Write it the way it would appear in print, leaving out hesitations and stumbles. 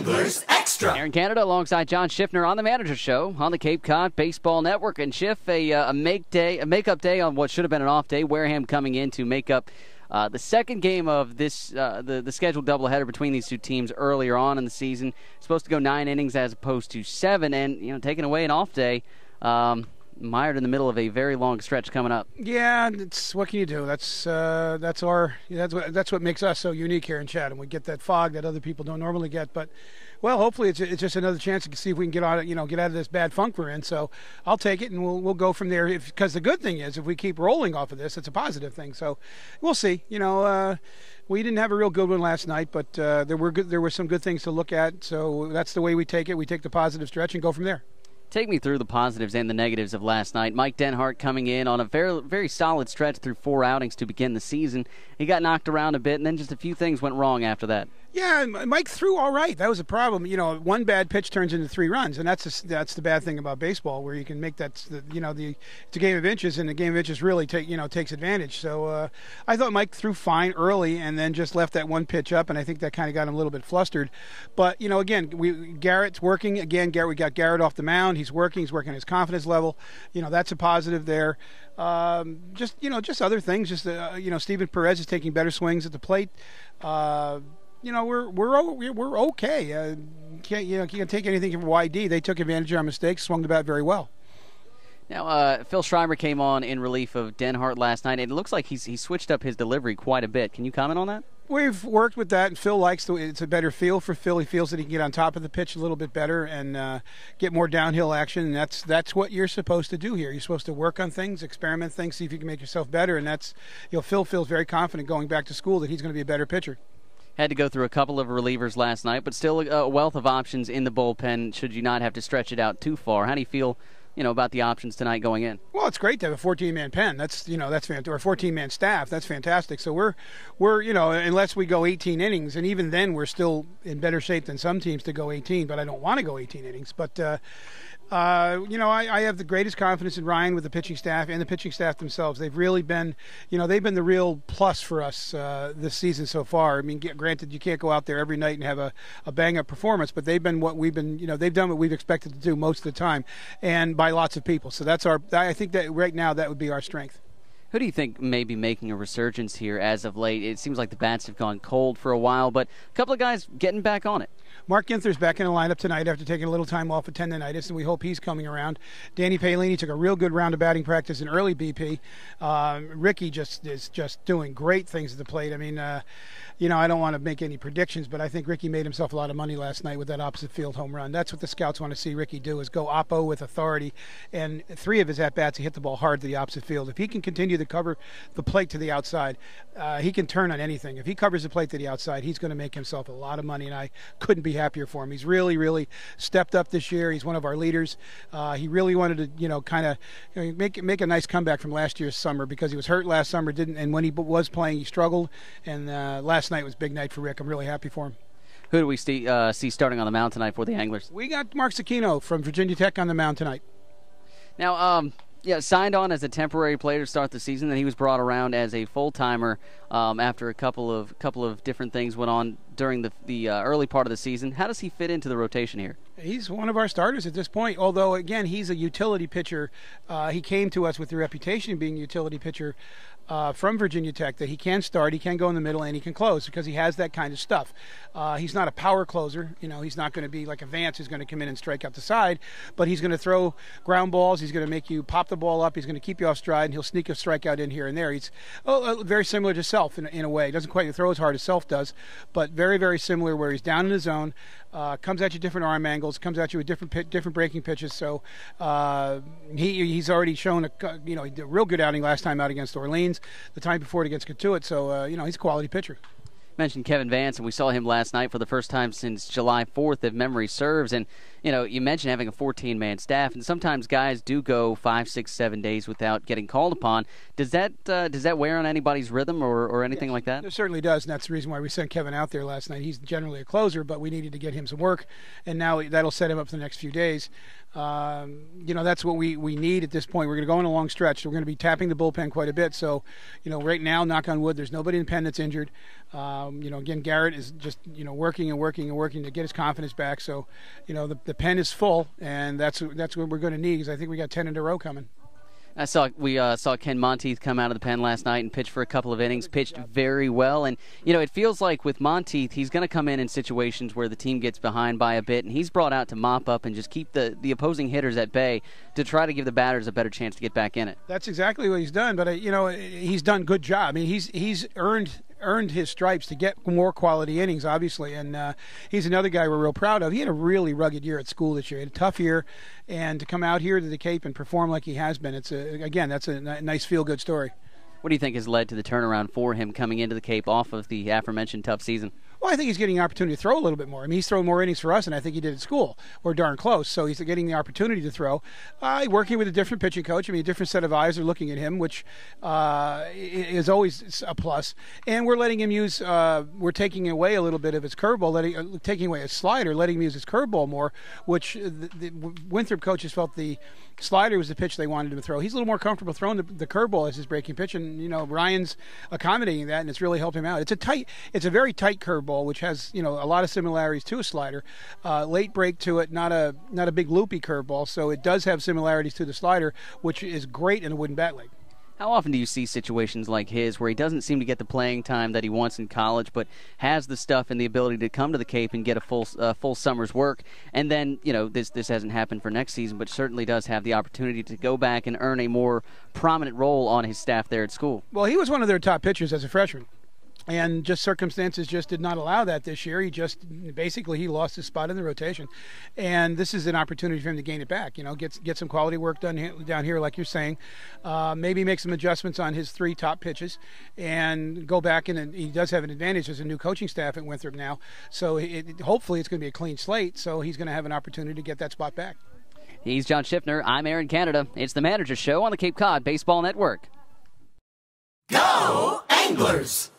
Anglers Extra. Here in Canada, alongside John Schiffner on the Manager Show on the Cape Cod Baseball Network. And Schiff, a makeup day on what should have been an off day. Wareham coming in to make up the second game of this the scheduled doubleheader between these two teams earlier on in the season. Supposed to go 9 innings as opposed to 7, and taking away an off day. Mired in the middle of a very long stretch coming up. Yeah, what can you do? That's what makes us so unique here in Chatham. We get that fog that other people don't normally get. But, well, hopefully it's just another chance to see if we can get out of this bad funk we're in. So I'll take it, and we'll go from there. Because the good thing is, if we keep rolling off of this, it's a positive thing. So we'll see. We didn't have a real good one last night, but there were some good things to look at. So that's the way we take it. We take the positive stretch and go from there. Take me through the positives and the negatives of last night. Mike Denhart coming in on a very, very solid stretch through 4 outings to begin the season. He got knocked around a bit, and then just a few things went wrong after that. Yeah, Mike threw all right. That was a problem. One bad pitch turns into 3 runs, and that's the bad thing about baseball, where you can make it's a game of inches, and the game of inches really takes advantage. So I thought Mike threw fine early, and then just left that one pitch up, and I think that kind of got him a little bit flustered. But again, Garrett's working again. We got Garrett off the mound. He's working his confidence level. That's a positive there. Just other things. Steven Perez is taking better swings at the plate. We're okay. Can't take anything from YD. They took advantage of our mistakes, swung the bat very well. Now, Phil Schreiber came on in relief of Denhart last night, and it looks like he switched up his delivery quite a bit. Can you comment on that? We've worked with that, and Phil likes it's a better feel for Phil. He feels that he can get on top of the pitch a little bit better and get more downhill action, and that's what you're supposed to do here. You're supposed to work on things, experiment things, see if you can make yourself better, and that's Phil feels very confident going back to school that he's going to be a better pitcher. Had to go through a couple of relievers last night, but still a wealth of options in the bullpen should you not have to stretch it out too far. How do you feel about the options tonight going in? Well, it's great to have a 14-man pen. That's fantastic. Or a 14-man staff. That's fantastic. So we're unless we go 18 innings, and even then we're still in better shape than some teams to go 18. But I don't want to go 18 innings. But I have the greatest confidence in Ryan with the pitching staff and the pitching staff themselves. They've really been, they've been the real plus for us this season so far. I mean, granted, you can't go out there every night and have a bang-up performance, but they've been what we've been, they've done what we've expected to do most of the time, and by lots of people. So I think that right now that would be our strength. Who do you think may be making a resurgence here as of late? It seems like the bats have gone cold for a while, but a couple of guys getting back on it. Mark Ginther's back in the lineup tonight after taking a little time off with tendonitis, and we hope he's coming around. Danny Palini took a real good round of batting practice in early BP. Ricky is just doing great things at the plate. I mean, I don't want to make any predictions, but I think Ricky made himself a lot of money last night with that opposite field home run. That's what the scouts want to see Ricky do, is go oppo with authority. And 3 of his at-bats, he hit the ball hard to the opposite field. If he can continue to cover the plate to the outside, he can turn on anything. If he covers the plate to the outside, he's going to make himself a lot of money, and I couldn't be happier for him. He's really, really stepped up this year. He's one of our leaders. He really wanted to, kind of make a nice comeback from last year's summer, because he was hurt last summer, and when he was playing, he struggled. And last night was a big night for Rick. I'm really happy for him. Who do we see starting on the mound tonight for the Anglers? We got Mark Cicchino from Virginia Tech on the mound tonight. Now, signed on as a temporary player to start the season, then he was brought around as a full-timer after a couple of different things went on during the early part of the season. How does he fit into the rotation here? He's one of our starters at this point, although, again, he's a utility pitcher. He came to us with the reputation of being a utility pitcher from Virginia Tech, that he can start, he can go in the middle, and he can close, because he has that kind of stuff. He's not a power closer. He's not going to be like a Vance who's going to come in and strike out the side, but he's going to throw ground balls. He's going to make you pop the ball up. He's going to keep you off stride, and he'll sneak a strikeout in here and there. He's very similar to Self in a way. He doesn't quite throw as hard as Self does, but very, very similar, where he's down in the zone, comes at you different arm angles, comes at you with different breaking pitches. So he's already shown he did a real good outing last time out against Orleans, the time before it against Katuitt. So he's a quality pitcher. Mentioned Kevin Vance, and we saw him last night for the first time since July 4th, if memory serves. And you mentioned having a 14-man staff, and sometimes guys do go 5, 6, 7 days without getting called upon. Does that wear on anybody's rhythm or anything like that? It certainly does, and that's the reason why we sent Kevin out there last night. He's generally a closer, but we needed to get him some work, and now that'll set him up for the next few days. That's what we need at this point. We're going to go on a long stretch. So we're going to be tapping the bullpen quite a bit. So, right now, knock on wood, there's nobody in the pen that's injured. Again, Garrett is just, working and working and working to get his confidence back. So, the pen is full, and that's what we're going to need, because I think we got 10 in a row coming. We saw Ken Monteith come out of the pen last night and pitch for a couple of innings, pitched very well. And, it feels like with Monteith, he's going to come in situations where the team gets behind by a bit, and he's brought out to mop up and just keep the opposing hitters at bay to try to give the batters a better chance to get back in it. That's exactly what he's done, but, he's done a good job. I mean, he's earned his stripes to get more quality innings, obviously, and he's another guy we're real proud of. He had a really rugged year at school this year. He had a tough year, and to come out here to the Cape and perform like he has been, that's a nice feel-good story. What do you think has led to the turnaround for him coming into the Cape off of the aforementioned tough season? Well, I think he's getting the opportunity to throw a little bit more. I mean, he's thrown more innings for us than I think he did at school. We're darn close, so he's getting the opportunity to throw. Working with a different pitching coach, a different set of eyes are looking at him, which is always a plus. And we're letting him use, we're taking away a little bit of his curveball, taking away his slider, letting him use his curveball more, which the Winthrop coaches felt the slider was the pitch they wanted him to throw. He's a little more comfortable throwing the curveball as his breaking pitch, and Ryan's accommodating that, and it's really helped him out. It's a very tight curveball, which has a lot of similarities to a slider. Late break to it, not a big loopy curveball, so it does have similarities to the slider, which is great in a wooden bat leg. How often do you see situations like his where he doesn't seem to get the playing time that he wants in college, but has the stuff and the ability to come to the Cape and get a full summer's work, and then this hasn't happened for next season, but certainly does have the opportunity to go back and earn a more prominent role on his staff there at school? Well, he was one of their top pitchers as a freshman. And just circumstances just did not allow that this year. He lost his spot in the rotation, and this is an opportunity for him to gain it back. Get some quality work done down here, like you're saying. Maybe make some adjustments on his 3 top pitches, and go back. And he does have an advantage as a new coaching staff at Winthrop now. So hopefully it's going to be a clean slate. So he's going to have an opportunity to get that spot back. He's John Schiffner. I'm Aaron Canada. It's the Manager Show on the Cape Cod Baseball Network. Go Anglers!